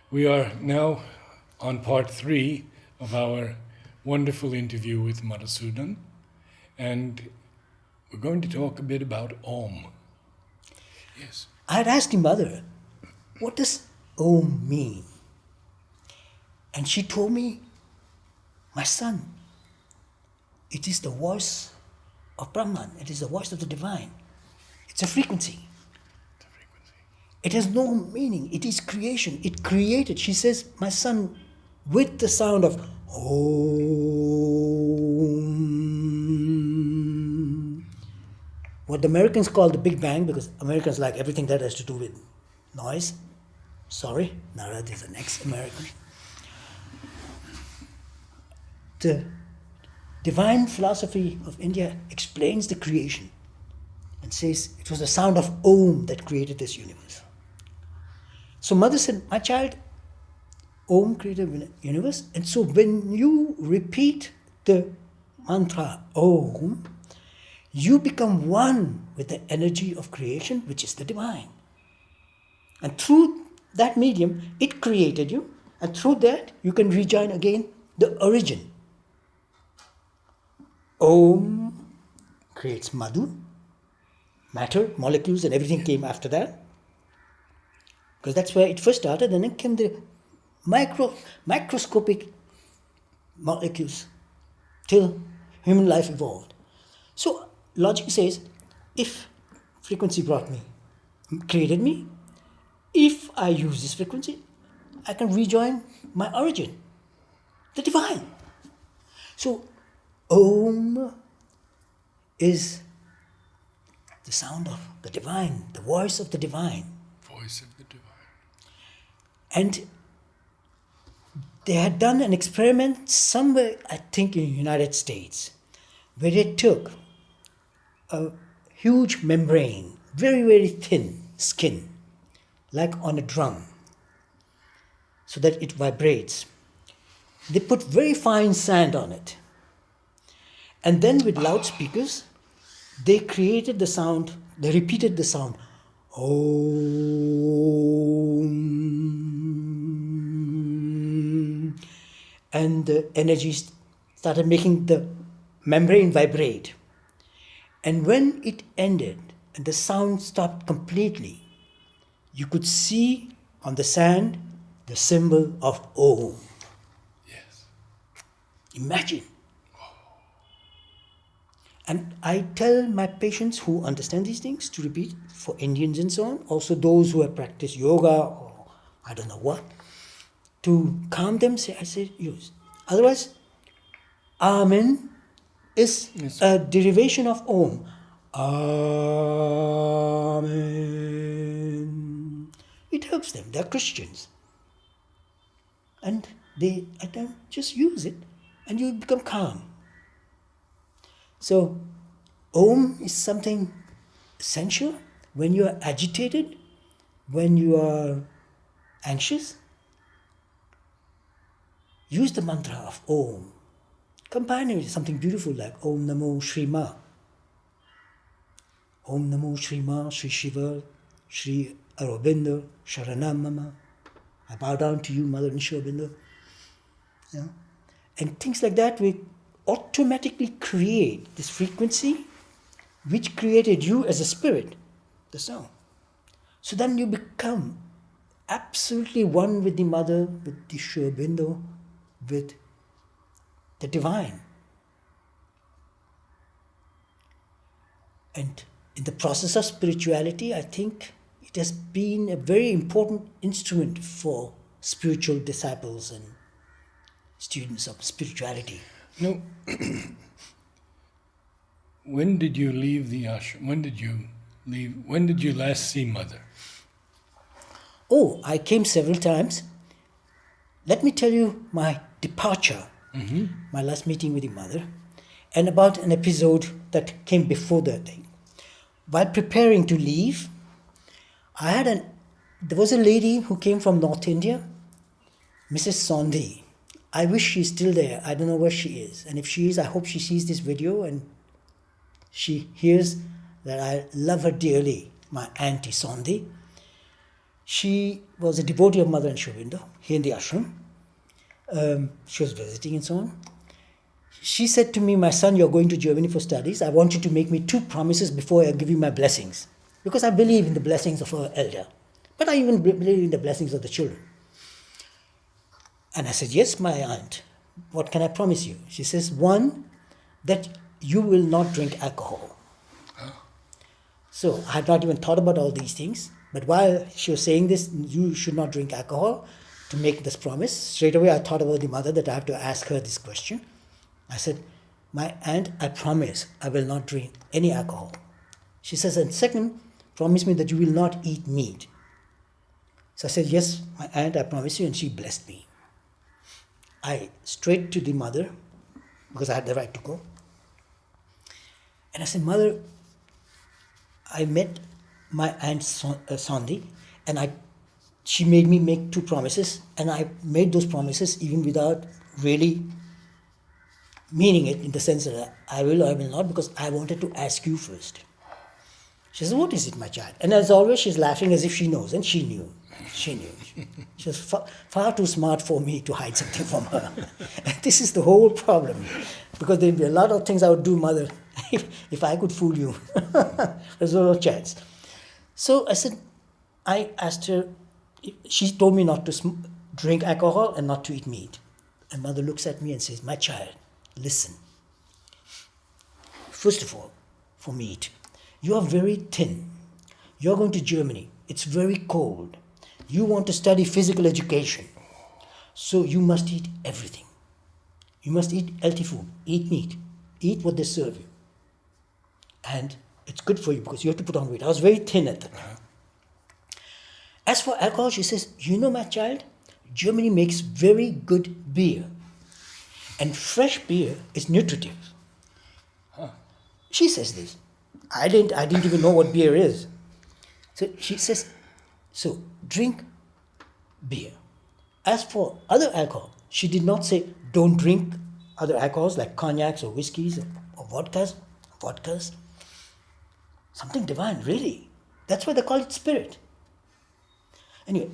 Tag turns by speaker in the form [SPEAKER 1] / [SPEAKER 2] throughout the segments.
[SPEAKER 1] We are now on part 3 of our wonderful interview with Madhusudan, and we're going to talk a bit about Om. Yes.
[SPEAKER 2] I had asked him, Mother, what does Om mean? And she told me, my son, it is the voice of Brahman. It is the voice of the divine. It's a frequency. It has no meaning. It is creation. It created. She says, my son, with the sound of Om. What the Americans call the Big Bang, because Americans like everything that has to do with noise. Sorry, Narad is an ex-American. The divine philosophy of India explains the creation and says it was the sound of Om that created this universe. So Mother said, my child, Om created the universe, and so when you repeat the mantra Om, you become one with the energy of creation, which is the divine. And through that medium, it created you, and through that, you can rejoin again the origin. Om creates Madhu, matter, molecules, and everything came after that. Because that's where it first started, and then came the microscopic molecules till human life evolved. So logic says, if frequency created me, if I use this frequency, I can rejoin my origin, the divine. So Om is the sound of the divine, the voice of the divine.
[SPEAKER 1] Voice of the divine.
[SPEAKER 2] And they had done an experiment somewhere, I think in the United States, where they took a huge membrane, very, very thin skin, like on a drum, so that it vibrates. They put very fine sand on it. And then with loudspeakers, they created the sound, they repeated the sound, Om. And the energy started making the membrane vibrate. And when it ended and the sound stopped completely, you could see on the sand the symbol of Om.
[SPEAKER 1] Yes.
[SPEAKER 2] Imagine. And I tell my patients who understand these things to repeat for Indians and so on, also those who have practiced yoga or I don't know what, to calm them, I say use. Otherwise, Amen is a derivation of Om. Amen. It helps them. They're Christians. And I tell them, just use it and you become calm. So, Om is something essential when you are agitated, when you are anxious. Use the mantra of Om. Combine it with something beautiful like Om Namo Shri Ma. Om Namo Shri Ma, Shri Shiva, Shri Aurobindo, Sharanam Mama. I bow down to you, Mother and Shri Aurobindo. You know? And things like that, we automatically create this frequency which created you as a spirit, the sound. So then you become absolutely one with the Mother, with the Shri Aurobindo, with the divine. And in the process of spirituality, I think it has been a very important instrument for spiritual disciples and students of spirituality.
[SPEAKER 1] No. When did you leave the ashram? When did you last see Mother?
[SPEAKER 2] Oh, I came several times. Let me tell you my departure, my last meeting with the Mother, and about an episode that came before that thing. While preparing to leave, there was a lady who came from North India, Mrs. Sondhi. I wish she's still there. I don't know where she is. And if she is, I hope she sees this video and she hears that I love her dearly, my Auntie Sondhi. She was a devotee of Mother and Shobindo here in the ashram. She was visiting and so on. She said to me, my son, you're going to Germany for studies. I want you to make me 2 promises before I give you my blessings. Because I believe in the blessings of our elder. But I even believe in the blessings of the children. And I said, yes, my aunt. What can I promise you? She says, 1, that you will not drink alcohol. So I had not even thought about all these things. But while she was saying this, you should not drink alcohol, to make this promise, straight away I thought about the mother, that I have to ask her this question. I said, my aunt, I promise I will not drink any alcohol. She says, and second, promise me that you will not eat meat. So I said, yes, my aunt, I promise you, and she blessed me. I straight to the mother, because I had the right to go. And I said, Mother, I met my aunt Sandhi, and she made me make 2 promises, and I made those promises even without really meaning it, in the sense that I will or I will not, because I wanted to ask you first. She says, what is it, my child? And as always, she's laughing as if she knows, and she knew. She knew. She was far too smart for me to hide something from her. And this is the whole problem, because there'd be a lot of things I would do, Mother, if I could fool you. There's no chance. So I asked her, she told me not to drink alcohol and not to eat meat. And Mother looks at me and says, my child, listen. First of all, for meat, you are very thin. You're going to Germany. It's very cold. You want to study physical education. So you must eat everything. You must eat healthy food. Eat meat. Eat what they serve you. And it's good for you because you have to put on weight. I was very thin at that time. As for alcohol, she says, you know, my child, Germany makes very good beer. And fresh beer is nutritive. She says this. I didn't even know what beer is. So she says, so drink beer. As for other alcohol, she did not say don't drink other alcohols like cognacs or whiskeys or vodkas. Something divine, really. That's why they call it spirit. Anyway,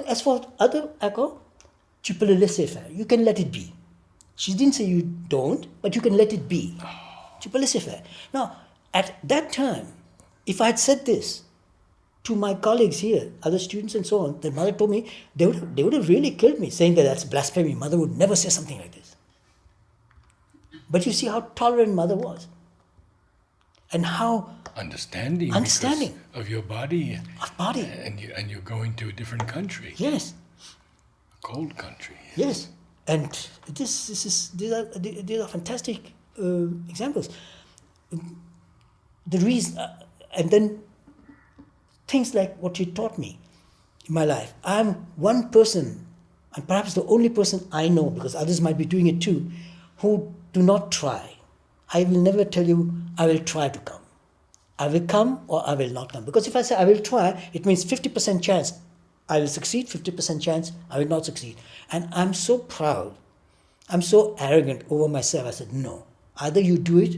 [SPEAKER 2] as for other alcohol, tu peux le laisser faire. You can let it be. She didn't say you don't, but you can let it be. Tu peux laisser faire. Now, at that time, if I had said this to my colleagues here, other students and so on, the mother told me, they would have really killed me, saying that that's blasphemy. Mother would never say something like this. But you see how tolerant Mother was. And how understanding
[SPEAKER 1] of your body.
[SPEAKER 2] Of body.
[SPEAKER 1] And you're going to a different country.
[SPEAKER 2] Yes.
[SPEAKER 1] A cold country.
[SPEAKER 2] Yes. And these are fantastic examples. The reason, and then things like what you taught me in my life. I'm one person, and perhaps the only person I know, because others might be doing it too, who do not try. I will never tell you, I will try to come. I will come or I will not come. Because if I say I will try, it means 50% chance I will succeed, 50% chance I will not succeed. And I'm so proud, I'm so arrogant over myself. I said, no, either you do it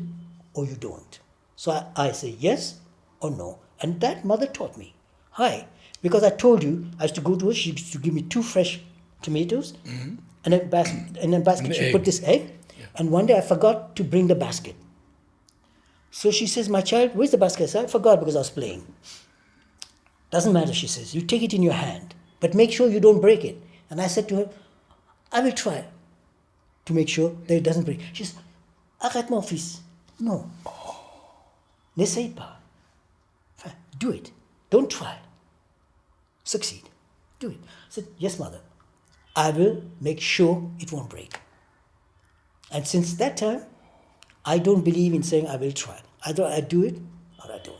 [SPEAKER 2] or you don't. So I say yes or no. And that Mother taught me. Why? Because I told you, I used to go to her, she used to give me 2 fresh tomatoes, and in a basket she put this egg. Yeah. And one day I forgot to bring the basket. So she says, my child, where's the basket? I said, I forgot because I was playing. Doesn't matter, she says. You take it in your hand, but make sure you don't break it. And I said to her, I will try to make sure that it doesn't break. She says, arrête mon fils. No. N'essaye pas. Do it. Don't try. Succeed. Do it. I said, yes, Mother. I will make sure it won't break. And since that time, I don't believe in saying I will try. Either I do it or I don't.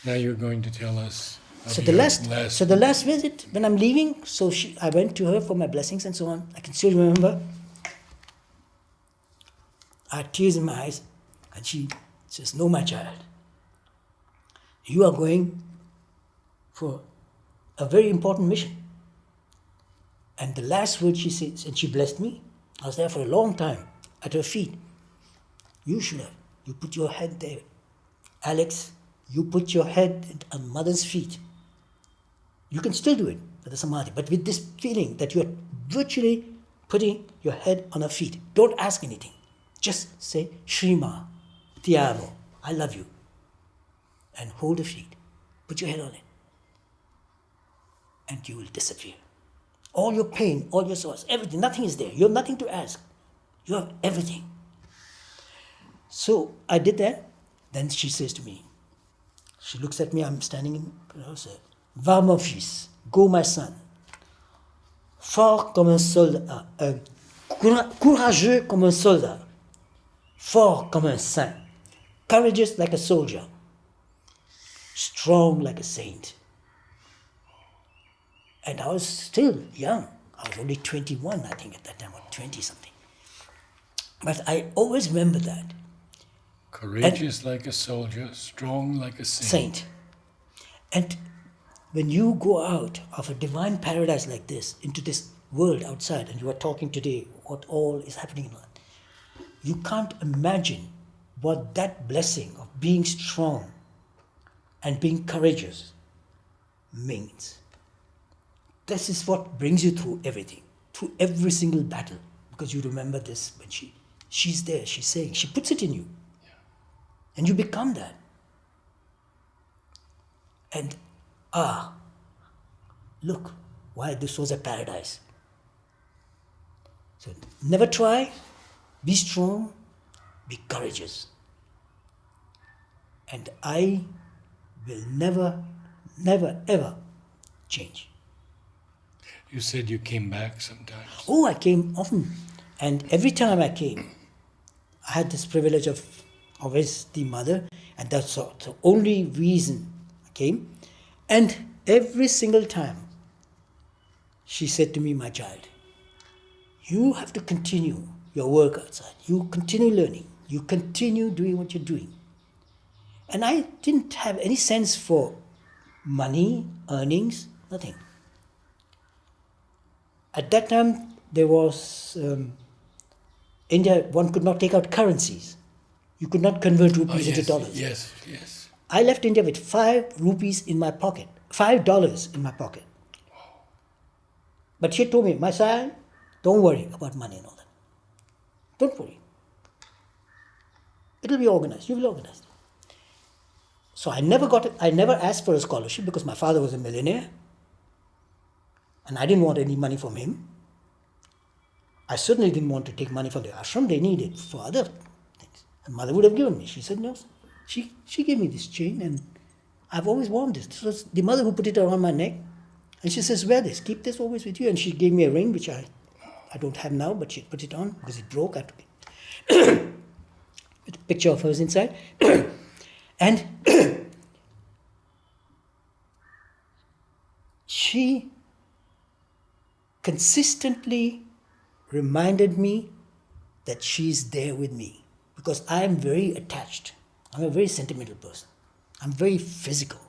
[SPEAKER 1] Now you're going to tell us.
[SPEAKER 2] So the last visit, when I'm leaving, I went to her for my blessings and so on. I can still remember. I had tears in my eyes, and she says, no, my child. You are going for a very important mission. And the last word she says, and she blessed me. I was there for a long time at her feet. You should have. You put your head there. Alex, you put your head on Mother's feet. You can still do it with the samadhi, but with this feeling that you're virtually putting your head on her feet. Don't ask anything. Just say, Shrima, ti amo, I love you. And hold the feet. Put your head on it. And you will disappear. All your pain, all your sorrows, everything, nothing is there. You have nothing to ask. You have everything. So I did that. Then she says to me, she looks at me, I'm standing in the house. Va mon fils, go my son. Fort comme un soldat, courageux comme un soldat, fort comme un saint, courageous like a soldier, strong like a saint. And I was still young. I was only 21, I think, at that time, or 20 something. But I always remember that.
[SPEAKER 1] Courageous like a soldier, strong like a saint.
[SPEAKER 2] And when you go out of a divine paradise like this into this world outside, and you are talking today what all is happening in life, you can't imagine what that blessing of being strong and being courageous means. This is what brings you through everything, through every single battle, because you remember this when she's there, she's saying, she puts it in you. And you become that. And look, why this was a paradise. So never try, be strong, be courageous. And I will never, never, ever change.
[SPEAKER 1] You said you came back sometimes.
[SPEAKER 2] Oh, I came often. And every time I came, I had this privilege of always the mother, and that's the only reason I came. And every single time, she said to me, my child, you have to continue your work outside. You continue learning. You continue doing what you're doing. And I didn't have any sense for money, earnings, nothing. At that time, there was, India, one could not take out currencies. You could not convert rupees into dollars.
[SPEAKER 1] Yes, yes.
[SPEAKER 2] I left India with 5 rupees in my pocket, $5 in my pocket. But she told me, my son, don't worry about money and all that. Don't worry. It'll be organized. You will organize. So I never asked for a scholarship because my father was a millionaire. And I didn't want any money from him. I certainly didn't want to take money from the ashram. They needed for other things. And mother would have given me. She said no. She gave me this chain, and I've always worn this. This was the mother who put it around my neck. And she says, wear this. Keep this always with you. And she gave me a ring, which I don't have now, but she put it on because it broke. I took it. With a picture of hers inside. And she consistently reminded me that she's there with me, because I am very attached. I'm a very sentimental person. I'm very physical.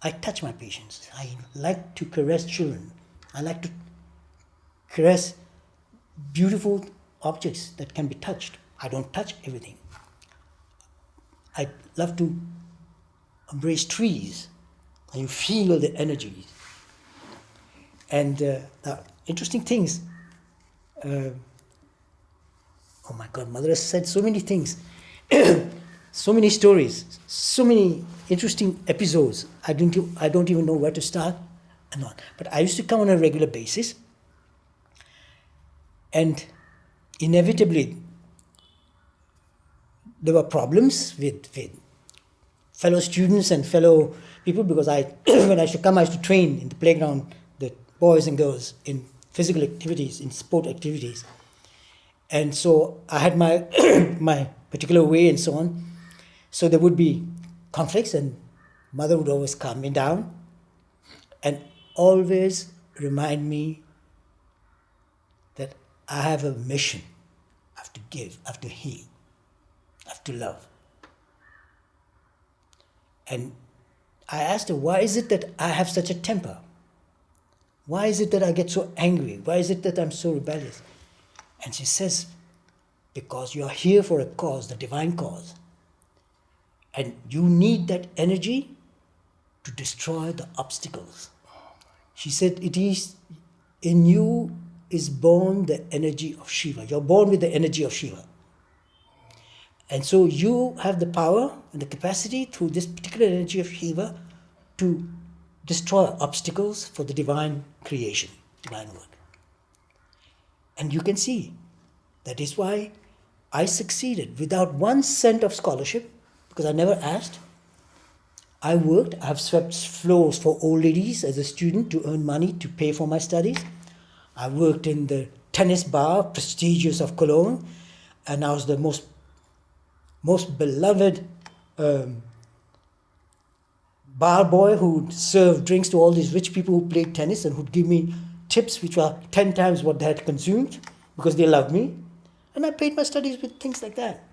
[SPEAKER 2] I touch my patients. I like to caress children. I like to caress beautiful objects that can be touched. I don't touch everything. I love to embrace trees, and you feel the energy. And the interesting things, oh my God, Mother has said so many things, so many stories, so many interesting episodes. I don't even know where to start and all. But I used to come on a regular basis, and inevitably there were problems with fellow students and fellow people, because when I used to come, I used to train in the playground, the boys and girls, in physical activities, in sport activities. And so I had my my particular way and so on. So there would be conflicts, and Mother would always calm me down and always remind me that I have a mission. I have to give, I have to heal, I have to love. And I asked her, why is it that I have such a temper? Why is it that I get so angry? Why is it that I'm so rebellious? And she says, because you are here for a cause, the divine cause. And you need that energy to destroy the obstacles She said, it is in you is born the energy of Shiva. You're born with the energy of Shiva. And so you have the power and the capacity through this particular energy of Shiva to destroy obstacles for the divine creation, divine work. And you can see that is why I succeeded without 1 cent of scholarship, because I never asked. I worked, I've swept floors for old ladies as a student to earn money to pay for my studies. I worked in the tennis bar, prestigious of Cologne, and I was the most beloved bar boy who'd serve drinks to all these rich people who played tennis and who'd give me tips which were 10 times what they had consumed because they loved me. And I paid my studies with things like that.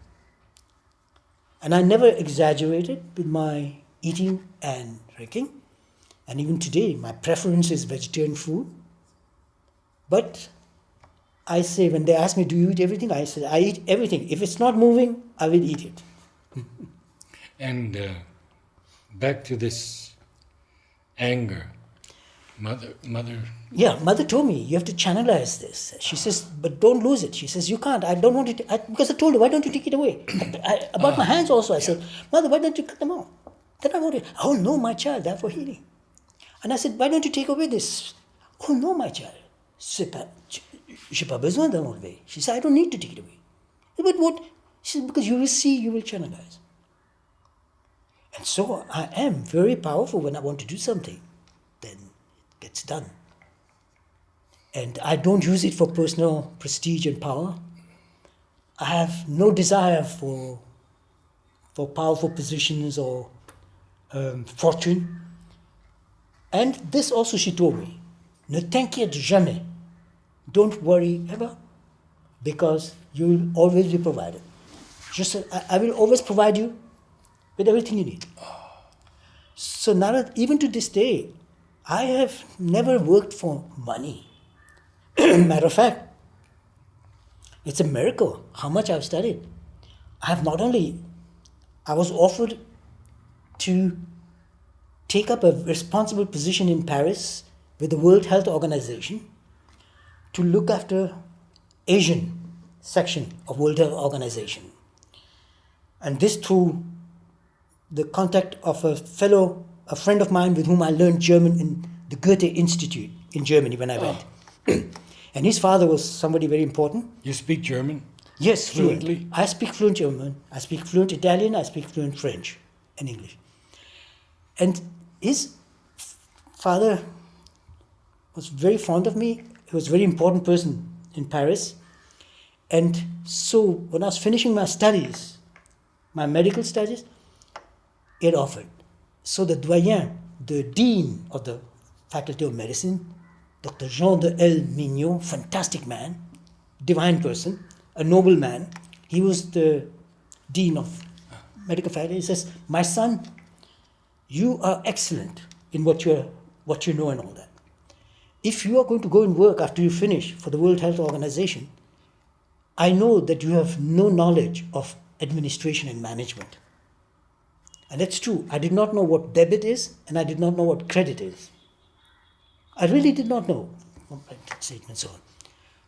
[SPEAKER 2] And I never exaggerated with my eating and drinking. And even today, my preference is vegetarian food. But I say, when they ask me, do you eat everything? I say, I eat everything. If it's not moving, I will eat it.
[SPEAKER 1] And back to this anger. Mother.
[SPEAKER 2] Yeah, mother told me, you have to channelize this. She says, but don't lose it. She says, you can't. I don't want it. Because I told her, why don't you take it away? About my hands also, I said, mother, why don't you cut them off? Then I wanted, oh no, my child, they're for healing. And I said, why don't you take away this? Oh no, my child. J'ai pas besoin d'enlever. She said, I don't need to take it away. But what? She said, because you will see, you will channelize. And so I am very powerful when I want to do something. Then it gets done. And I don't use it for personal prestige and power. I have no desire for powerful positions or fortune. And this also she told me, ne t'inquiète jamais. Don't worry ever, because you will always be provided. I will always provide you with everything you need. So Narad, even to this day, I have never worked for money. Matter of fact, it's a miracle how much I've studied. I was offered to take up a responsible position in Paris with the World Health Organization to look after Asian section of World Health Organization. And this through the contact of a friend of mine with whom I learned German in the Goethe Institute in Germany when I went. And his father was somebody very important.
[SPEAKER 1] You speak German?
[SPEAKER 2] Yes,
[SPEAKER 1] Fluently?
[SPEAKER 2] fluent. I speak fluent German, I speak fluent Italian, I speak fluent French and English. And his father was very fond of me. He was a very important person in Paris. And so when I was finishing my studies, my medical studies, it offered. So the doyen, the dean of the Faculty of Medicine, Dr. Jean de L. Mignon, fantastic man, divine person, a noble man. He was the dean of medical faculty. He says, my son, you are excellent in what you know and all that. If you are going to go and work after you finish for the World Health Organization, I know that you have no knowledge of administration and management. And that's true. I did not know what debit is, and I did not know what credit is. I really did not know. And so on.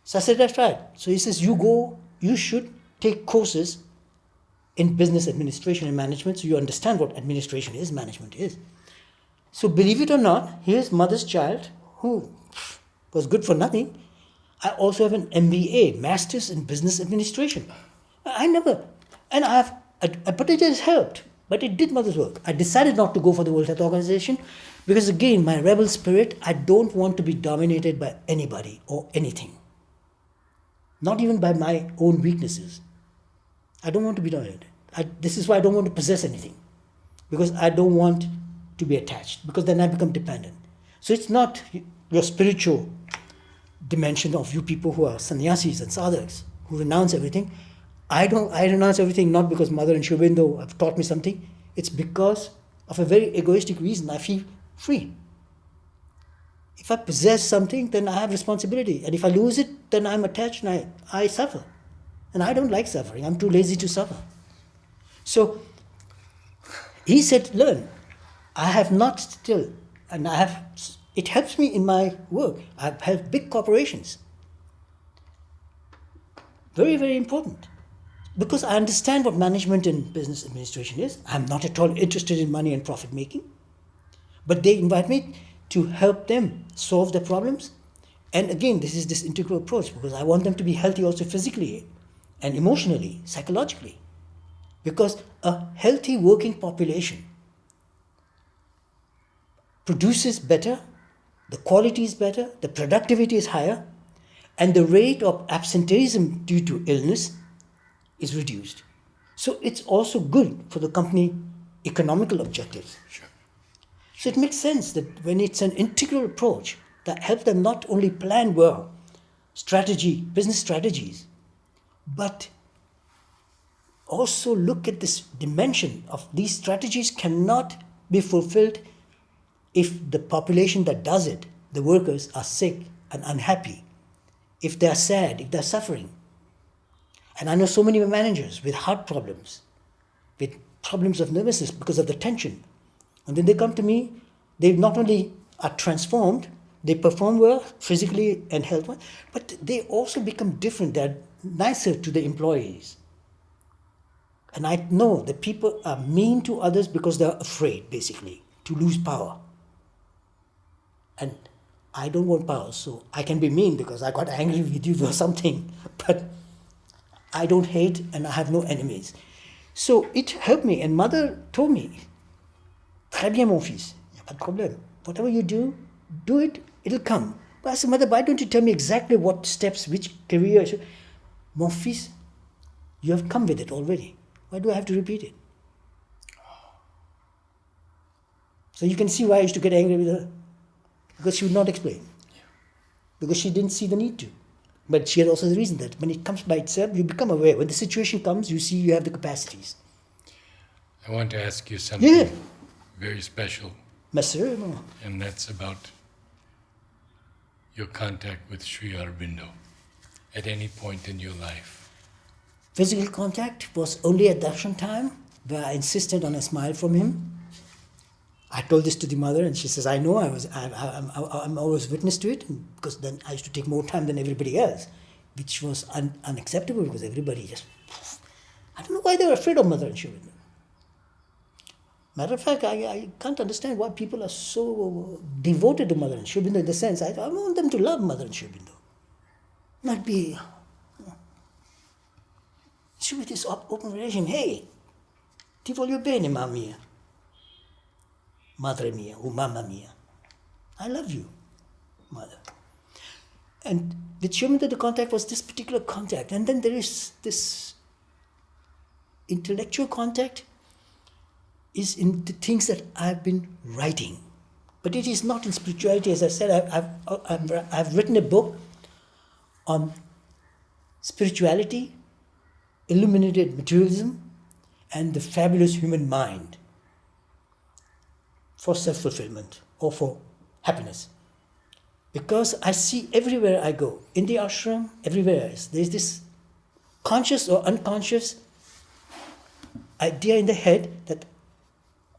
[SPEAKER 2] So I said, that's right. So he says, you should take courses in business administration and management so you understand what administration is, management is. So believe it or not, here's mother's child who was good for nothing. I also have an MBA, Masters in Business Administration. But it has helped. But it did mother's work. I decided not to go for the World Health Organization because, again, my rebel spirit, I don't want to be dominated by anybody or anything. Not even by my own weaknesses. I don't want to be dominated. This is why I don't want to possess anything. Because I don't want to be attached. Because then I become dependent. So it's not your spiritual dimension of you people who are sannyasis and sadhaks, who renounce everything. I renounce everything not because Mother and Shobindo have taught me something. It's because of a very egoistic reason. I feel free. If I possess something, then I have responsibility. And if I lose it, then I'm attached and I suffer. And I don't like suffering. I'm too lazy to suffer. So he said, learn. I have not still, and I have it helps me in my work. I've helped big corporations. Very, very important. Because I understand what management and business administration is. I'm not at all interested in money and profit making. But they invite me to help them solve their problems. And again, this is this integral approach because I want them to be healthy also physically and emotionally, psychologically. Because a healthy working population produces better, the quality is better, the productivity is higher, and the rate of absenteeism due to illness is reduced. So it's also good for the company economical objectives.
[SPEAKER 1] Sure.
[SPEAKER 2] So it makes sense that when it's an integral approach that helps them not only plan well, business strategies, but also look at this dimension of these strategies cannot be fulfilled if the population that does it, the workers, are sick and unhappy, if they are sad, if they are suffering. And I know so many managers with heart problems, with problems of nervousness because of the tension. And then they come to me, they not only are transformed, they perform well physically and health-wise, but they also become different. They're nicer to the employees. And I know that people are mean to others because they're afraid, basically, to lose power. And I don't want power, so I can be mean because I got angry with you for something, but I don't hate and I have no enemies. So it helped me. And mother told me, très bien mon fils, il n'y a pas de problème. Whatever you do it, it'll come. But I said, mother, why don't you tell me exactly what steps, which career? Mon fils, you have come with it already. Why do I have to repeat it? So you can see why I used to get angry with her. Because she would not explain. Because she didn't see the need to. But she had also the reason that when it comes by itself, you become aware. When the situation comes, you see you have the capacities.
[SPEAKER 1] I want to ask you something very special.
[SPEAKER 2] Monsieur,
[SPEAKER 1] And that's about your contact with Sri Aurobindo at any point in your life.
[SPEAKER 2] physical contact was only at darshan time, where I insisted on a smile from him. I told this to the mother, and she says, "I know. I'm always witness to it, because then I used to take more time than everybody else, which was unacceptable because everybody just. I don't know why they were afraid of Mother and Sri Aurobindo. Matter of fact, I can't understand why people are so devoted to Mother and Sri Aurobindo in the sense I want them to love Mother and Sri Aurobindo, not be. With this open relation, hey, ti voglio bene, mamma mia. Madre mia, or mamma mia. I love you, mother. And with Sri Aurobindo, the contact was this particular contact. And then there is this intellectual contact is in the things that I've been writing. But it is not in spirituality. As I said, I've written a book on spirituality, illuminated materialism, and the fabulous human mind for self-fulfillment or for happiness. Because I see everywhere I go, in the ashram, everywhere else, there's this conscious or unconscious idea in the head that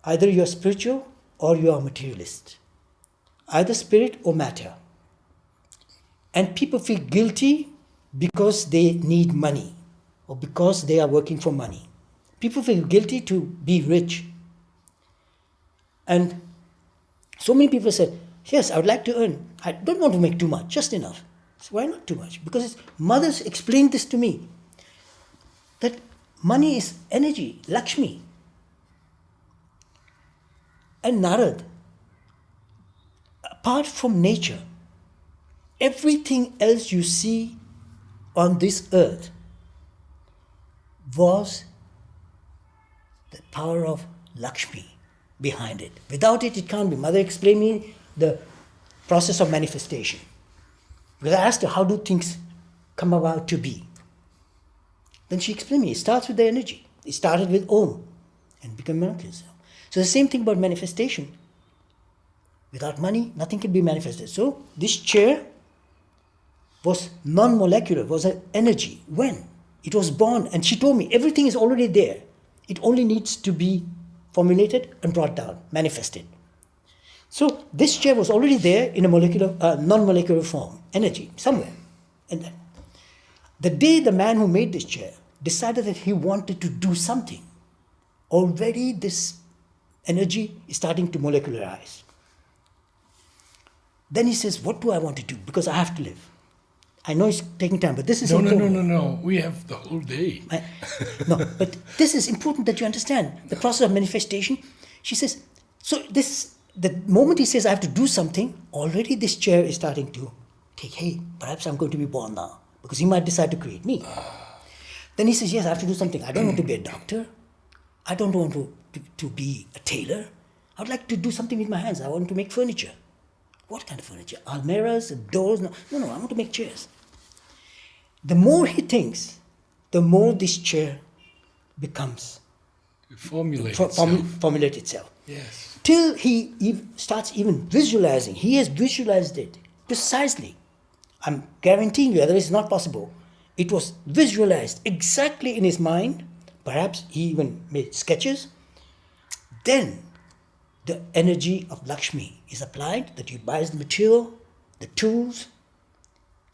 [SPEAKER 2] either you're spiritual or you are materialist, either spirit or matter. And people feel guilty because they need money or because they are working for money. People feel guilty to be rich. And so many people said, yes, I would like to earn. I don't want to make too much, just enough. So why not too much? Because mothers explained this to me, that money is energy, Lakshmi. And Narad, apart from nature, everything else you see on this earth was the power of Lakshmi behind it. Without it, it can't be. Mother explained me the process of manifestation. Because I asked her, how do things come about to be? Then she explained me, it starts with the energy. It started with Om and became molecules. So the same thing about manifestation. Without money, nothing can be manifested. So this chair was non-molecular, was an energy. When? It was born, and she told me everything is already there. It only needs to be formulated and brought down, manifested. So this chair was already there in a non-molecular form, energy, somewhere. And then, the day the man who made this chair decided that he wanted to do something, already this energy is starting to molecularize. Then he says, what do I want to do? Because I have to live. I know it's taking time, but this is important.
[SPEAKER 1] No. We have the whole day.
[SPEAKER 2] No, but this is important that you understand the process of manifestation. She says, so the moment he says I have to do something, already this chair is starting to take, hey, perhaps I'm going to be born now, because he might decide to create me. Then he says, yes, I have to do something. I don't want to be a doctor. I don't want to be a tailor. I would like to do something with my hands. I want to make furniture. What kind of furniture? Almirahs, doors? No, I want to make chairs. The more he thinks, the more this chair becomes
[SPEAKER 1] Formulate
[SPEAKER 2] itself.
[SPEAKER 1] Yes.
[SPEAKER 2] Till he starts even visualizing. He has visualized it precisely. I'm guaranteeing you, otherwise it's not possible. It was visualized exactly in his mind. Perhaps he even made sketches. Then the energy of Lakshmi is applied, that he buys the material, the tools,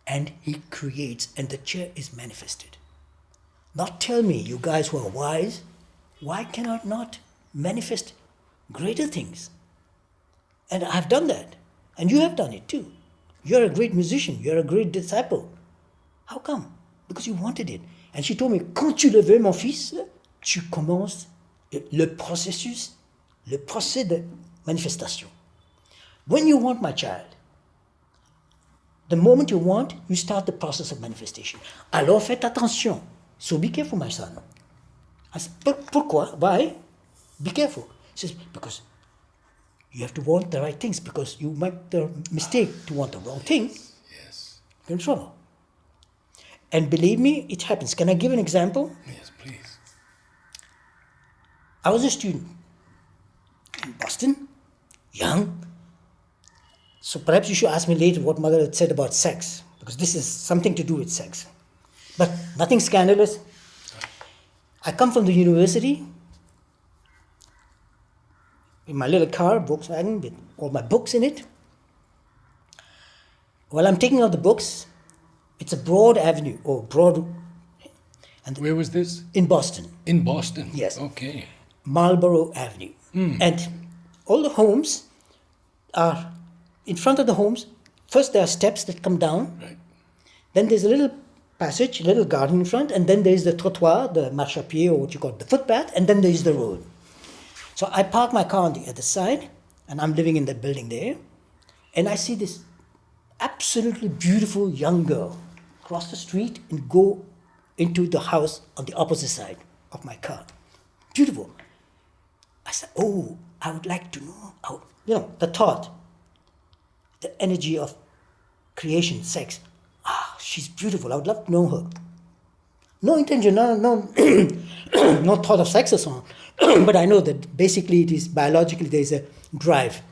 [SPEAKER 2] and he creates, and the chair is manifested. Now tell me, you guys who are wise, why cannot not manifest greater things? And I've done that, and you have done it too. You're a great musician, you're a great disciple. How come? Because you wanted it. And she told me, quand tu le veux, mon fils, tu commences le procès de manifestation. When you want, my child, the moment you want, you start the process of manifestation. Alors faites attention. So be careful, my son. I said, pourquoi? Why? Be careful. He says, because you have to want the right things, because you make the mistake to want the wrong thing.
[SPEAKER 1] Yes.
[SPEAKER 2] You're in trouble. And believe me, it happens. Can I give an example?
[SPEAKER 1] Yes, please.
[SPEAKER 2] I was a student in Boston, young. So perhaps you should ask me later what mother had said about sex, because this is something to do with sex. But nothing scandalous. I come from the university in my little car, Volkswagen, with all my books in it. While I'm taking out the books, it's a broad avenue,
[SPEAKER 1] And where was this?
[SPEAKER 2] In Boston.
[SPEAKER 1] In Boston?
[SPEAKER 2] Yes.
[SPEAKER 1] Okay.
[SPEAKER 2] Marlborough Avenue. And all the homes are, in front of the homes, first there are steps that come down.
[SPEAKER 1] Right.
[SPEAKER 2] Then there's a little passage, a little garden in front, and then there's the trottoir, the marche à pied, or what you call it, the footpath, and then there's the road. So I park my car on the other side, and I'm living in that building there, and I see this absolutely beautiful young girl cross the street and go into the house on the opposite side of my car. Beautiful. I said, oh, I would like to know, the thought, the energy of creation, sex. She's beautiful. I would love to know her. No intention, no, no thought of sex or so on. But I know that basically it is biologically there is a drive.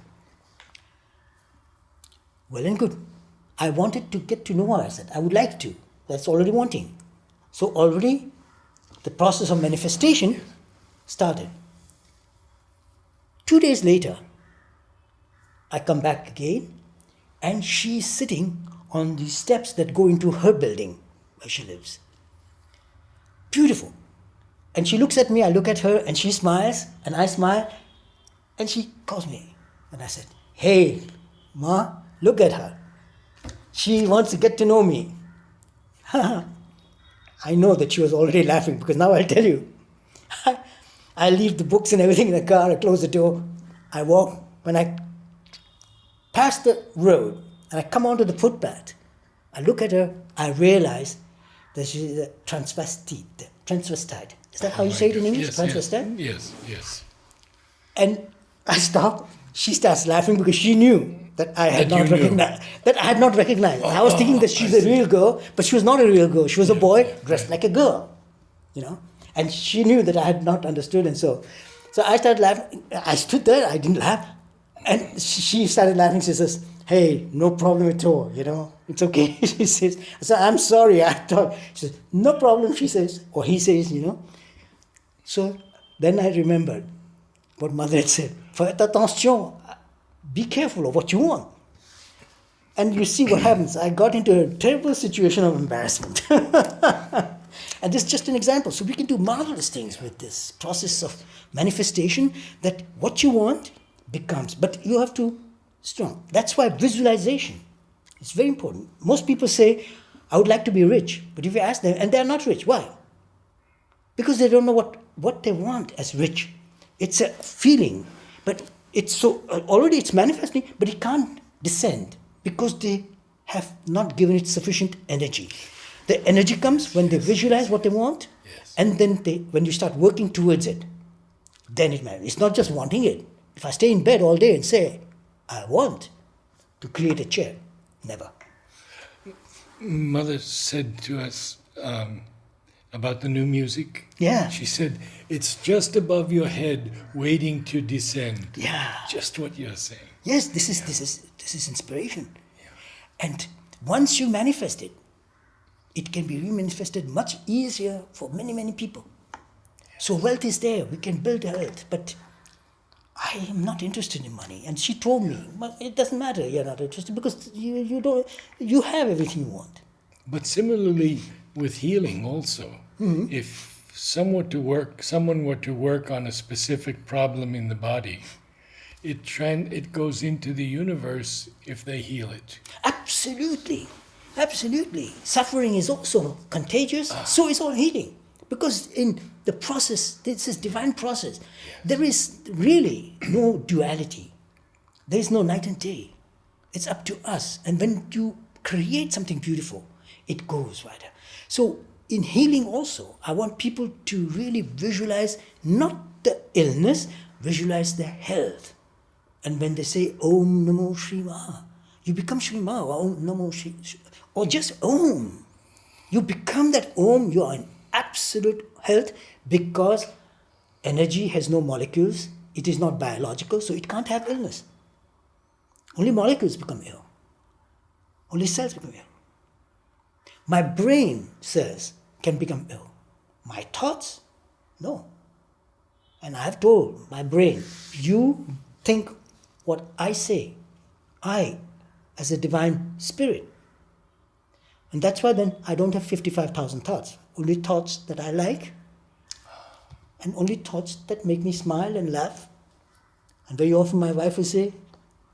[SPEAKER 2] Well and good. I wanted to get to know her. I said, I would like to. That's already wanting. So already the process of manifestation started. 2 days later, I come back again, and she's sitting on the steps that go into her building where she lives. Beautiful. And she looks at me, I look at her, and she smiles, and I smile, and she calls me. And I said, hey, Ma, look at her. She wants to get to know me. I know that she was already laughing, because now I'll tell you. I leave the books and everything in the car, I close the door, I walk. When I pass the road and I come onto the footpath, I look at her, I realize that she's a transvestite. Is that how you say it in English?
[SPEAKER 1] Yes,
[SPEAKER 2] transvestite?
[SPEAKER 1] Yes.
[SPEAKER 2] And I stop. She starts laughing because she knew that I had not recognized. I was thinking that she's a real girl, but she was not a real girl. She was a boy dressed like a girl, And she knew that I had not understood, and so I started laughing. I stood there. I didn't laugh, and she started laughing. She says, "Hey, no problem at all. It's okay." She says, "I said, I'm sorry. I thought." She says, "No problem." She says, or he says, So then I remembered what Mother had said. Faites attention. be careful of what you want. And you see what happens. I got into a terrible situation of embarrassment. And this is just an example. So we can do marvelous things with this process of manifestation, that what you want becomes. But you have to strong. That's why visualization is very important. Most people say, I would like to be rich. But if you ask them, and they're not rich. Why? Because they don't know what they want as rich. It's a feeling. But it's so already it's manifesting, but it can't descend because they have not given it sufficient energy. The energy comes when they visualize what they want,
[SPEAKER 1] Yes.
[SPEAKER 2] and then when you start working towards it, then it matters. It's not just wanting it. If I stay in bed all day and say, I want to create a chair, never.
[SPEAKER 1] Mother said to us about the new music.
[SPEAKER 2] Yeah.
[SPEAKER 1] She said, it's just above your head waiting to descend.
[SPEAKER 2] Yeah.
[SPEAKER 1] Just what you're saying.
[SPEAKER 2] Yes, this is inspiration. And once you manifest it, it can be re-manifested much easier for many, many people. So wealth is there. We can build wealth. But I am not interested in money. And she told me, well, it doesn't matter, you're not interested because you have everything you want.
[SPEAKER 1] But similarly with healing also, if someone were to work on a specific problem in the body, it goes into the universe if they heal it.
[SPEAKER 2] Absolutely. Absolutely. Suffering is also contagious, so is all healing. Because in the process, this is divine process, there is really no duality. There is no night and day. It's up to us. And when you create something beautiful, it goes wider. So in healing also, I want people to really visualize not the illness, visualize their health. And when they say Om Namo Shri Ma, you become Shri Ma, or Om Namo Shri, or just Om. You become that Om, you are in absolute health because energy has no molecules, it is not biological, so it can't have illness. Only molecules become ill. Only cells become ill. My brain cells can become ill. My thoughts, no. And I have told my brain, you think what I say, I, as a divine spirit. And that's why then I don't have 55,000 thoughts. Only thoughts that I like, and only thoughts that make me smile and laugh. And very often my wife will say,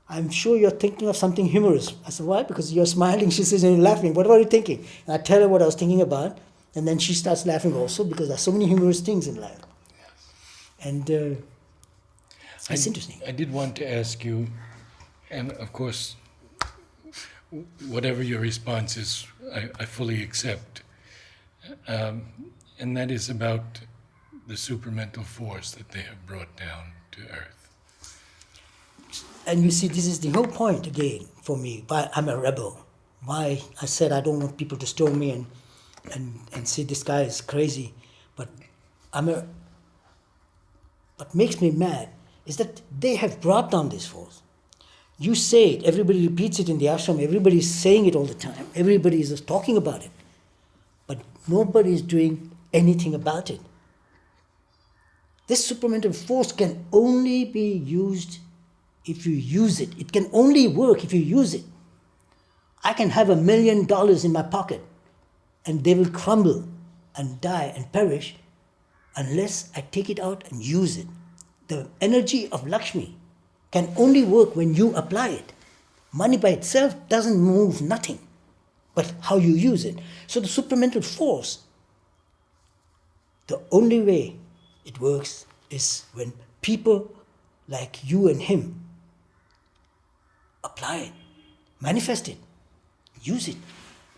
[SPEAKER 2] I'm sure you're thinking of something humorous. I said, why? Because you're smiling, she says, and you're laughing. What are you thinking? And I tell her what I was thinking about, and then she starts laughing also because there's so many humorous things in life. And it's interesting.
[SPEAKER 1] I did want to ask you, and of course, whatever your response is, I fully accept. And that is about the supermental force that they have brought down to Earth.
[SPEAKER 2] And you see, this is the whole point again for me, why I'm a rebel. Why I said I don't want people to stone me and say this guy is crazy. But what makes me mad is that they have brought down this force. You say it, everybody repeats it in the ashram, everybody is saying it all the time, everybody is just talking about it. But nobody is doing anything about it. This supramental force can only be used if you use it. It can only work if you use it. I can have $1 million in my pocket and they will crumble and die and perish unless I take it out and use it. The energy of Lakshmi can only work when you apply it. Money by itself doesn't move nothing, but how you use it. So the supramental force, the only way it works is when people like you and him apply it, manifest it, use it.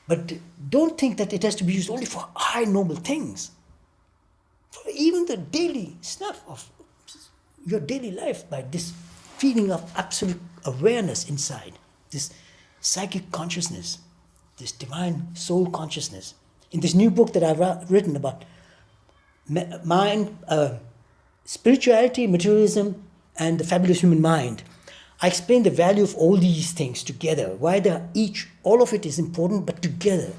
[SPEAKER 2] But don't think that it has to be used only for high noble things. For even the daily stuff of your daily life, by this feeling of absolute awareness inside, this psychic consciousness, this divine soul consciousness. In this new book that I've written about mind, spirituality, materialism, and the fabulous human mind, I explain the value of all these things together, why they're each, all of it is important, but together.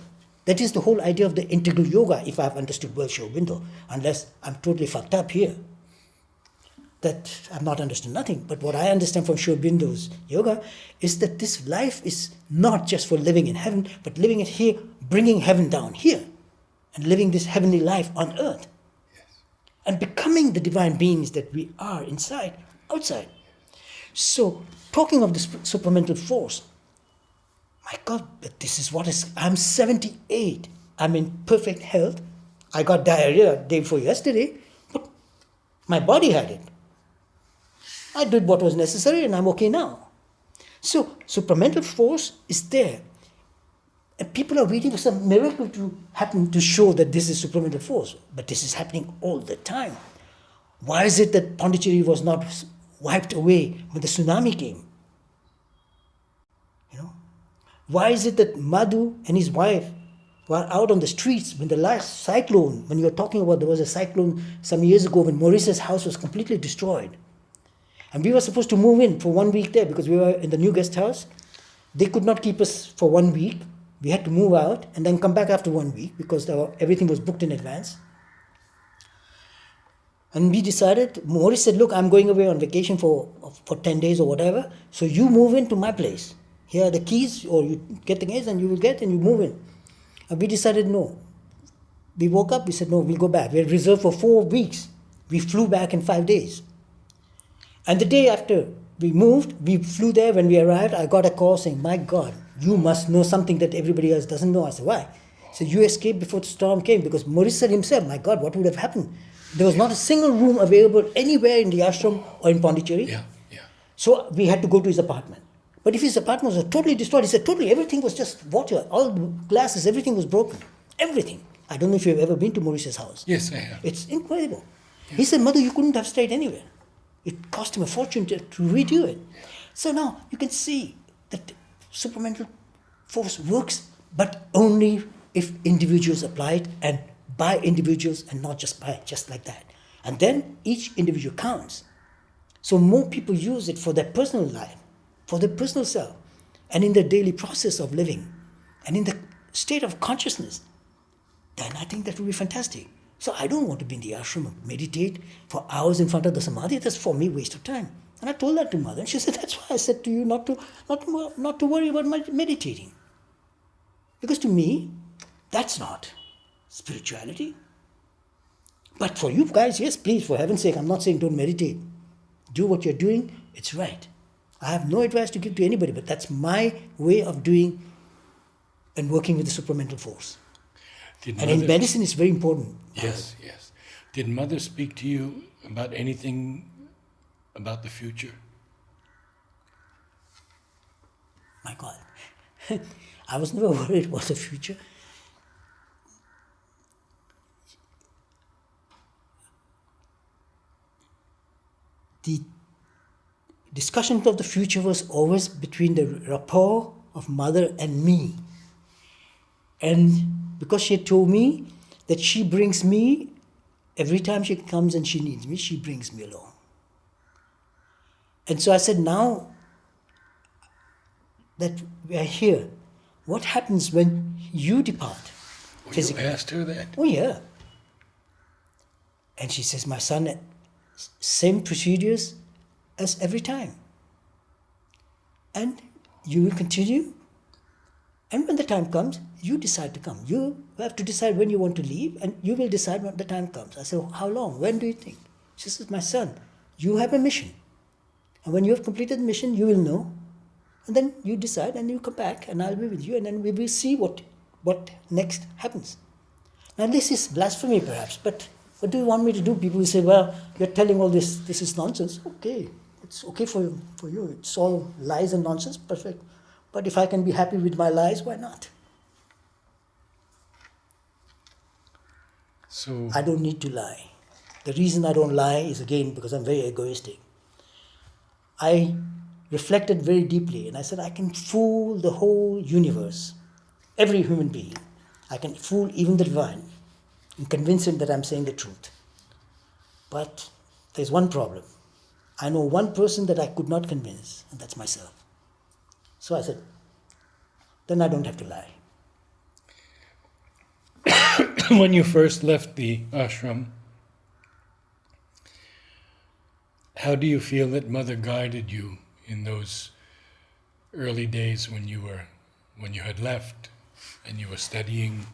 [SPEAKER 2] That is the whole idea of the integral yoga, if I've understood well, Sri Aurobindo, unless I'm totally fucked up here. that I've not understood nothing, but what I understand from Sri Aurobindo's yoga is that this life is not just for living in heaven, but living it here, bringing heaven down here, and living this heavenly life on earth. And becoming the divine beings that we are inside, outside. So, talking of this supramental force, my God, but this is what is, I'm 78, I'm in perfect health. I got diarrhea day before yesterday, but my body had it. I did what was necessary and I'm okay now. So, supramental force is there. And people are waiting for some miracle to happen to show that this is supramental force. But this is happening all the time. Why is it that Pondicherry was not wiped away when the tsunami came? You know? Why is it that Madhu and his wife were out on the streets when the last cyclone, when you were talking about there was a cyclone some years ago when Maurice's house was completely destroyed. And we were supposed to move in for 1 week there because we were in the new guest house. They could not keep us for 1 week. We had to move out and then come back after 1 week because everything was booked in advance. And we decided, Maurice said, look, I'm going away on vacation for 10 days or whatever, so you move into my place. Here are the keys, or you get the keys and you will get and you move in. And we decided no. We woke up, we said, no, we'll go back. We had reserved for 4 weeks. We flew back in 5 days. And the day after we moved, we flew there. When we arrived, I got a call saying, my God, you must know something that everybody else doesn't know. I said, why? He said, you escaped before the storm came, because Maurice said himself, my God, what would have happened? There was not a single room available anywhere in the ashram or in Pondicherry.
[SPEAKER 1] Yeah.
[SPEAKER 2] So we had to go to his apartment. But if his apartment was totally destroyed, he said, totally, everything was just water. All the glasses, everything was broken. Everything. I don't know if you've ever been to Maurice's house.
[SPEAKER 1] Yes, I have.
[SPEAKER 2] It's incredible. Yeah. He said, Madhu, you couldn't have stayed anywhere. It cost him a fortune to redo it. So now you can see that supramental force works, but only if individuals apply it, and by individuals and not just like that. And then each individual counts. So more people use it for their personal life, for their personal self, and in their daily process of living, and in the state of consciousness, then I think that would be fantastic. So I don't want to be in the ashram and meditate for hours in front of the samadhi. That's for me waste of time. And I told that to Mother, and she said, that's why I said to you not to worry about my meditating. Because to me, that's not spirituality. But for you guys, yes, please, for heaven's sake, I'm not saying don't meditate. Do what you're doing, it's right. I have no advice to give to anybody, but that's my way of doing and working with the supramental force. And in medicine, it's very important.
[SPEAKER 1] Yes. Did Mother speak to you about anything about the future?
[SPEAKER 2] My God. I was never worried about the future. The discussion of the future was always between the rapport of Mother and me. And because she had told me that she brings me, every time she comes and she needs me, she brings me along. And so I said, now that we are here, what happens when you depart physically?
[SPEAKER 1] You asked her that?
[SPEAKER 2] Oh, yeah. And she says, my son, same procedures as every time. And you will continue. And when the time comes, you decide to come. You have to decide when you want to leave, and you will decide when the time comes. I said, how long? When do you think? She says, my son, you have a mission. And when you have completed the mission, you will know. And then you decide, and you come back, and I'll be with you, and then we will see what next happens. Now, this is blasphemy, perhaps, but what do you want me to do? People will say, well, you're telling all this is nonsense. Okay, it's okay for you. It's all lies and nonsense, perfect. But if I can be happy with my lies, why not?
[SPEAKER 1] So
[SPEAKER 2] I don't need to lie. The reason I don't lie is, again, because I'm very egoistic. I reflected very deeply, and I said, I can fool the whole universe, every human being. I can fool even the divine and convince him that I'm saying the truth. But there's one problem. I know one person that I could not convince, and that's myself. So I said, then I don't have to lie.
[SPEAKER 1] when you first left the ashram, How do you feel that Mother guided you in those early days when you had left and you were studying?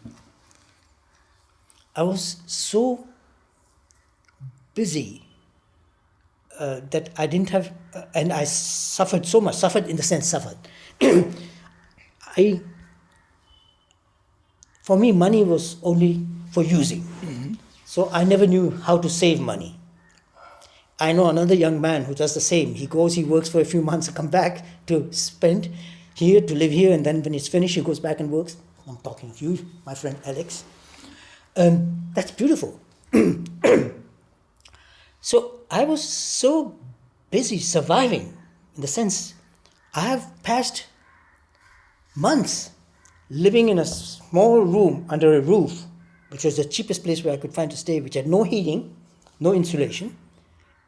[SPEAKER 2] I was so busy that I didn't have, and I suffered so much. Suffered in the sense suffered. For me, money was only for using. So I never knew how to save money. I know another young man who does the same. He goes, he works for a few months and come back to spend here, to live here, and then when it's finished, he goes back and works. I'm talking to you, my friend Alex. That's beautiful. So I was so busy surviving, in the sense, I have passed months living in a small room under a roof, which was the cheapest place where I could find to stay, which had no heating, no insulation,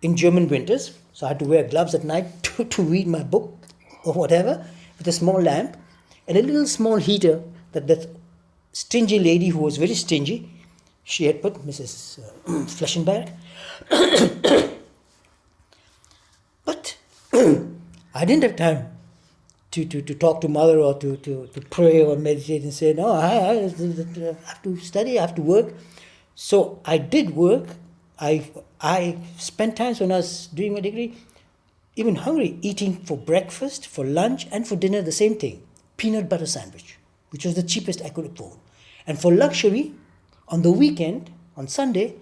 [SPEAKER 2] in German winters. So I had to wear gloves at night to read my book or whatever, with a small lamp and a little small heater that stingy lady who was very stingy, she had put, Mrs. Fleschenberg. But I didn't have time to talk to mother or to pray or meditate and say, no, I have to study, I have to work. So I did work. I spent times when I was doing my degree, even hungry, eating for breakfast, for lunch, and for dinner the same thing, peanut butter sandwich, which was the cheapest I could afford. And for luxury, on the weekend, on Sunday,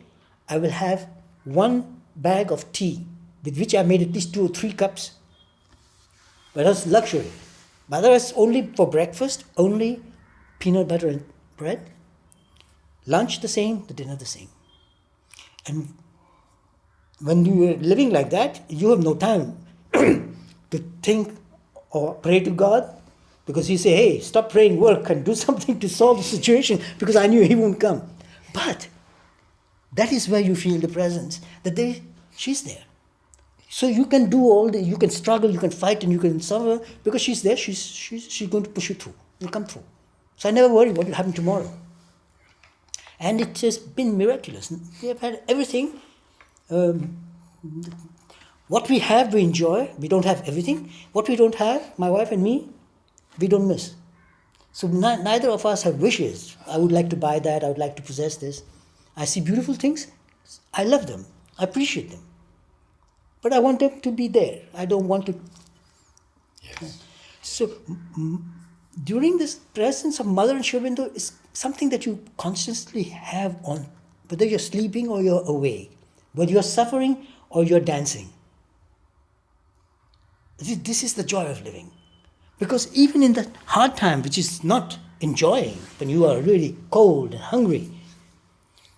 [SPEAKER 2] I will have one bag of tea, with which I made at least 2 or 3 cups. But that's luxury. But otherwise, only for breakfast, only peanut butter and bread. Lunch the same, the dinner the same. And when you are living like that, you have no time to think or pray to God, because you say, hey, stop praying, work and do something to solve the situation, because I knew he won't come. But that is where you feel the presence, that she's there. So you can do you can struggle, you can fight, and you can suffer, because she's there, she's going to push you through, you'll come through. So I never worry what will happen tomorrow. And it has been miraculous. We have had everything. What we have, we enjoy. We don't have everything. What we don't have, my wife and me, we don't miss. So neither of us have wishes. I would like to buy that, I would like to possess this. I see beautiful things, I love them, I appreciate them. But I want them to be there. I don't want to.
[SPEAKER 1] Yes.
[SPEAKER 2] So during this presence of Mother and Sri Aurobindo is something that you constantly have on, whether you're sleeping or you're awake, whether you're suffering or you're dancing. This is the joy of living. Because even in that hard time, which is not enjoying, when you are really cold and hungry,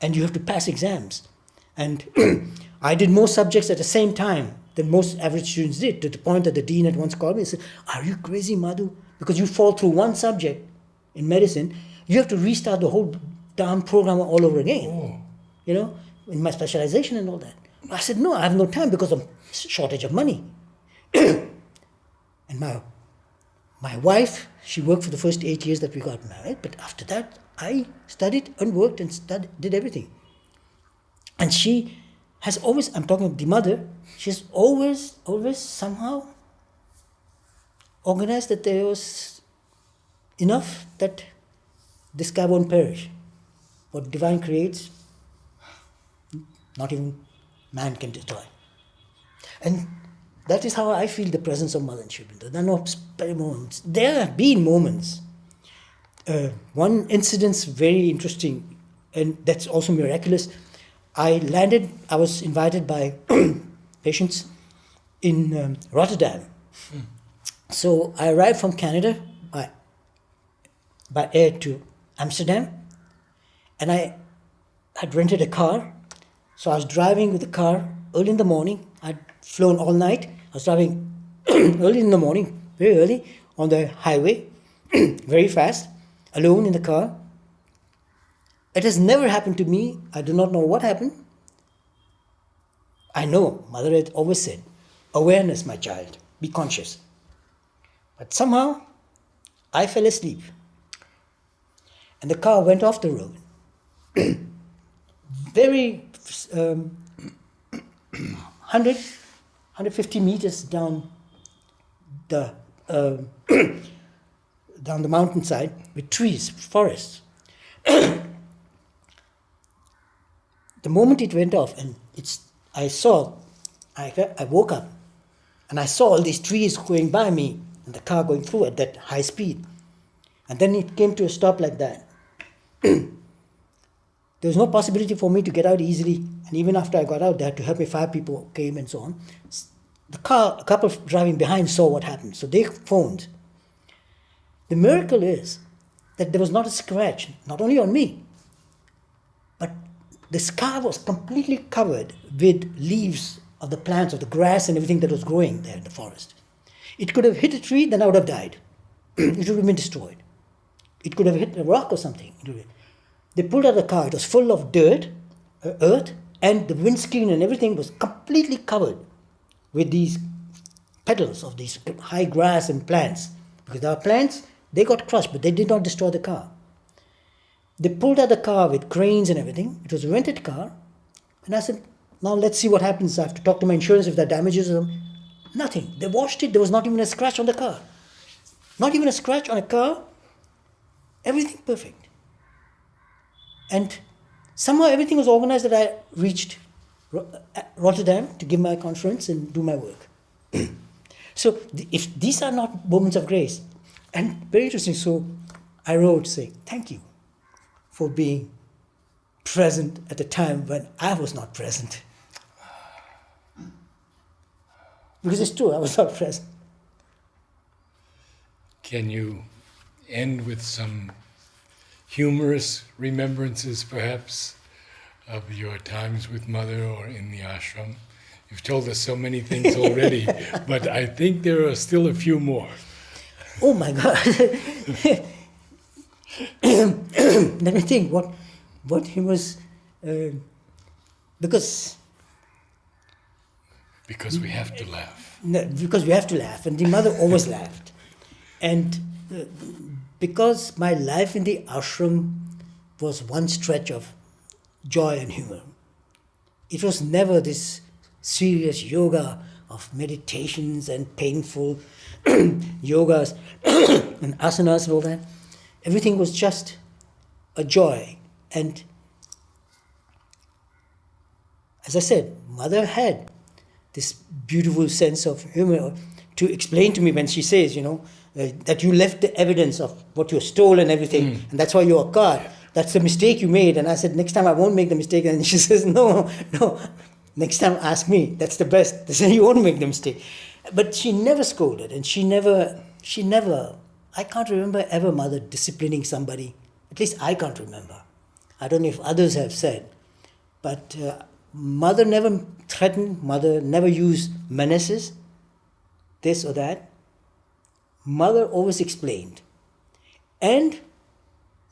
[SPEAKER 2] and you have to pass exams, and I did more subjects at the same time than most average students did, to the point that the dean had once called me and said, are you crazy, Madhu? Because you fall through one subject in medicine, you have to restart the whole damn program all over again. You know, in my specialization and all that. I said, no, I have no time because of shortage of money. And my wife, she worked for the first 8 years that we got married, but after that, I studied and worked and did everything. And she has always, I'm talking about the mother, she's always somehow organized that there was enough that this guy won't perish. What divine creates, not even man can destroy. And that is how I feel the presence of Mother and Sri Aurobindo. There are no spare moments. There have been moments. One incident's very interesting, and that's also miraculous. I was invited by patients in Rotterdam. So I arrived from Canada by air to Amsterdam, and I had rented a car. So I was driving with the car early in the morning. I'd flown all night. I was driving early in the morning, very early, on the highway, very fast, alone in the car. It has never happened to me. I do not know what happened. I know, Mother had always said, awareness, my child, be conscious. But somehow, I fell asleep. And the car went off the road. Very 100 150 meters down the down the mountainside with trees, forests. The moment it went off, and I woke up, and I saw all these trees going by me, and the car going through at that high speed. And then it came to a stop like that. There was no possibility for me to get out easily, and even after I got out, they had to help me. 5 people came and so on. The car, a couple driving behind, saw what happened, so they phoned. The miracle is that there was not a scratch, not only on me, but this car was completely covered with leaves of the plants, of the grass and everything that was growing there in the forest. It could have hit a tree, then I would have died. It would have been destroyed. It could have hit a rock or something. They pulled out the car. It was full of dirt, earth, and the windscreen and everything was completely covered with these petals of these high grass and plants. Because there are plants, they got crushed, but they did not destroy the car. They pulled out the car with cranes and everything. It was a rented car. And I said, now let's see what happens. I have to talk to my insurance if there are damages or something. Nothing. They washed it. There was not even a scratch on the car. Not even a scratch on a car. Everything perfect. And somehow everything was organized that I reached Rotterdam to give my conference and do my work. So if these are not moments of grace, and very interesting, so I wrote saying, thank you for being present at a time when I was not present. Because it's true, I was not present.
[SPEAKER 1] Can you end with some humorous remembrances, perhaps, of your times with Mother or in the ashram? You've told us so many things already, but I think there are still a few more.
[SPEAKER 2] Oh my God. Let me think what humorous, because
[SPEAKER 1] we have to laugh.
[SPEAKER 2] No, because we have to laugh, and the mother always laughed. And because my life in the ashram was one stretch of joy and humor. It was never this serious yoga of meditations and painful yogas and asanas and all that. Everything was just a joy. And as I said, Mother had this beautiful sense of humor to explain to me when she says, that you left the evidence of what you stole and everything, and that's why you are caught. That's the mistake you made. And I said, next time I won't make the mistake. And she says, no, next time ask me. That's the best. They say, you won't make the mistake. But she never scolded, and she never, I can't remember ever Mother disciplining somebody. At least I can't remember. I don't know if others have said. But Mother never threatened. Mother never used menaces, this or that. Mother always explained. And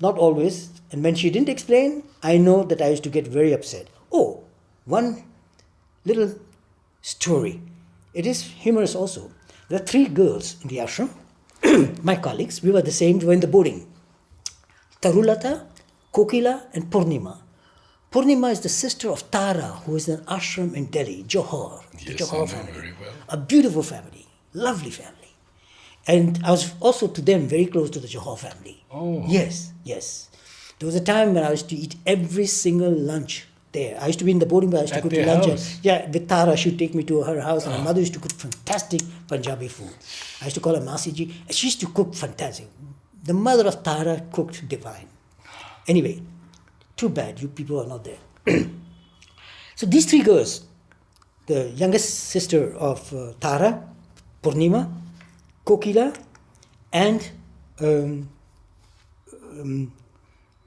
[SPEAKER 2] not always. And when she didn't explain, I know that I used to get very upset. Oh, one little story. It is humorous also. There are 3 girls in the ashram, my colleagues. We were the same, we were in the boarding. Tarulata, Kokila, and Purnima. Purnima is the sister of Tara, who is in an ashram in Delhi, Johor. The
[SPEAKER 1] Yes,
[SPEAKER 2] Johor
[SPEAKER 1] I know
[SPEAKER 2] family.
[SPEAKER 1] very well.
[SPEAKER 2] A beautiful family, lovely family. And I was also to them very close to the Johor family.
[SPEAKER 1] Oh.
[SPEAKER 2] Yes. There was a time when I used to eat every single lunch there. I used to be in the boarding, but I used to
[SPEAKER 1] At
[SPEAKER 2] go to
[SPEAKER 1] their
[SPEAKER 2] lunch.
[SPEAKER 1] house?
[SPEAKER 2] Yeah, with Tara, she would take me to her house, and my mother used to cook fantastic Punjabi food. I used to call her Masiji. She used to cook fantastic. The mother of Tara cooked divine. Anyway, too bad you people are not there. So these 3 girls, the youngest sister of Tara, Purnima, Kokila, and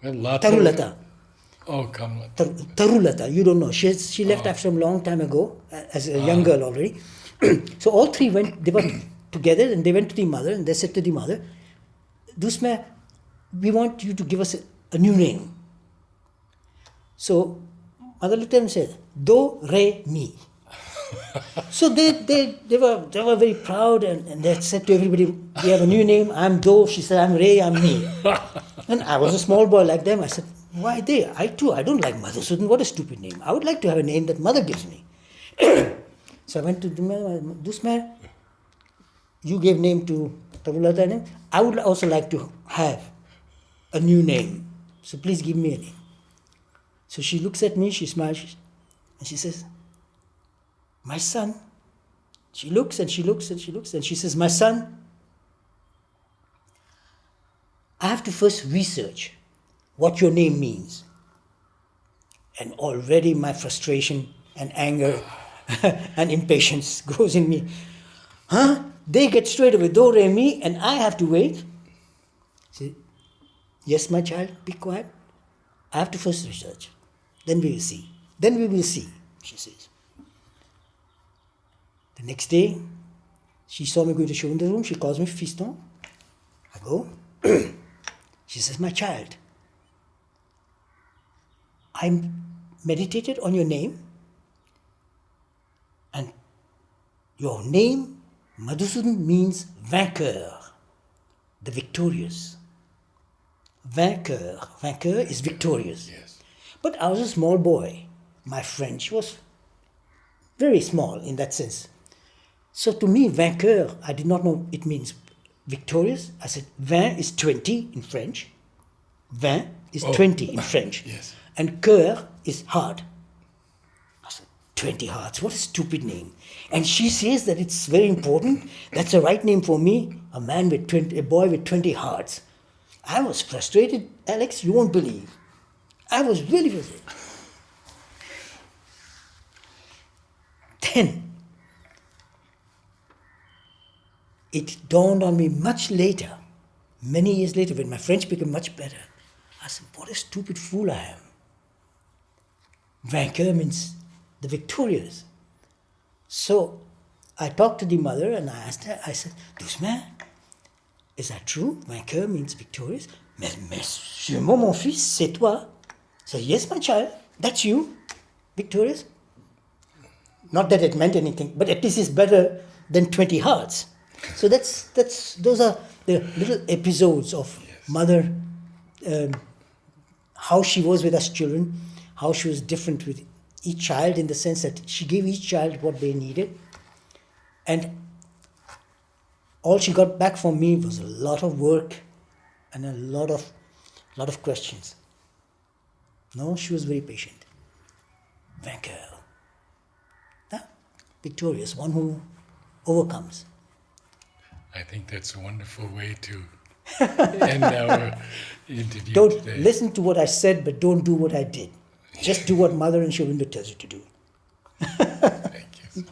[SPEAKER 2] Tarulata.
[SPEAKER 1] Oh, Kamala.
[SPEAKER 2] Tarulata, you don't know. She left after a long time ago, as a young girl already. So all 3 they were together, and they went to the mother, and they said to the mother, Dusma, we want you to give us a new name. So mother looked at them and said, Do, Re, Mi. So they were very proud, and they said to everybody, we have a new name. I'm Do. She said, I'm Re, I'm Me. And I was a small boy like them. I said, why they? I don't like Madhusudan. What a stupid name. I would like to have a name that Mother gives me. So I went to Dusmer. You gave name to Tabulata name. I would also like to have a new name. So please give me a name. So she looks at me, she smiles, and she says, my son. She looks and she looks and she looks and she says, my son, I have to first research what your name means. And already my frustration and anger and impatience goes in me. Huh? They get straight away, do, re, mi, and I have to wait. Say, yes, my child, be quiet. I have to first research. Then we will see. Then we will see, she says. The next day, she saw me going to show in the room. She calls me fiston. I go. She says, my child, I meditated on your name, and your name, Madhusudan, means vainqueur, the victorious. Vainqueur. Vainqueur is victorious.
[SPEAKER 1] Yes.
[SPEAKER 2] But I was a small boy. My French was very small in that sense. So to me, vainqueur, I did not know it means victorious. I said, vin is 20 in French. Vin is 20 in French.
[SPEAKER 1] Yes.
[SPEAKER 2] And cœur is heart. I said, 20 hearts, what a stupid name. And she says that it's very important. That's the right name for me, a boy with 20 hearts. I was frustrated, Alex, you won't believe. I was really frustrated. Then, it dawned on me much later, many years later, when my French became much better. I said, what a stupid fool I am. Vainqueur means the victorious. So I talked to the mother and I asked her, I said, doucement, is that true? Vainqueur means victorious? Mais sûrement, mon fils, c'est toi. So yes, my child, that's you, victorious. Not that it meant anything, but at least it's better than 20 hearts. So those are the little episodes of mother, how she was with us children, how she was different with each child in the sense that she gave each child what they needed. And all she got back from me was a lot of work and a lot of questions. No, she was very patient. Vainqueur. Victorious, one who overcomes.
[SPEAKER 1] I think that's a wonderful way to end our interview
[SPEAKER 2] Don't
[SPEAKER 1] today.
[SPEAKER 2] listen to what I said, but don't do what I did. Just do what Mother and Shovinda tells you to do.
[SPEAKER 1] Thank you.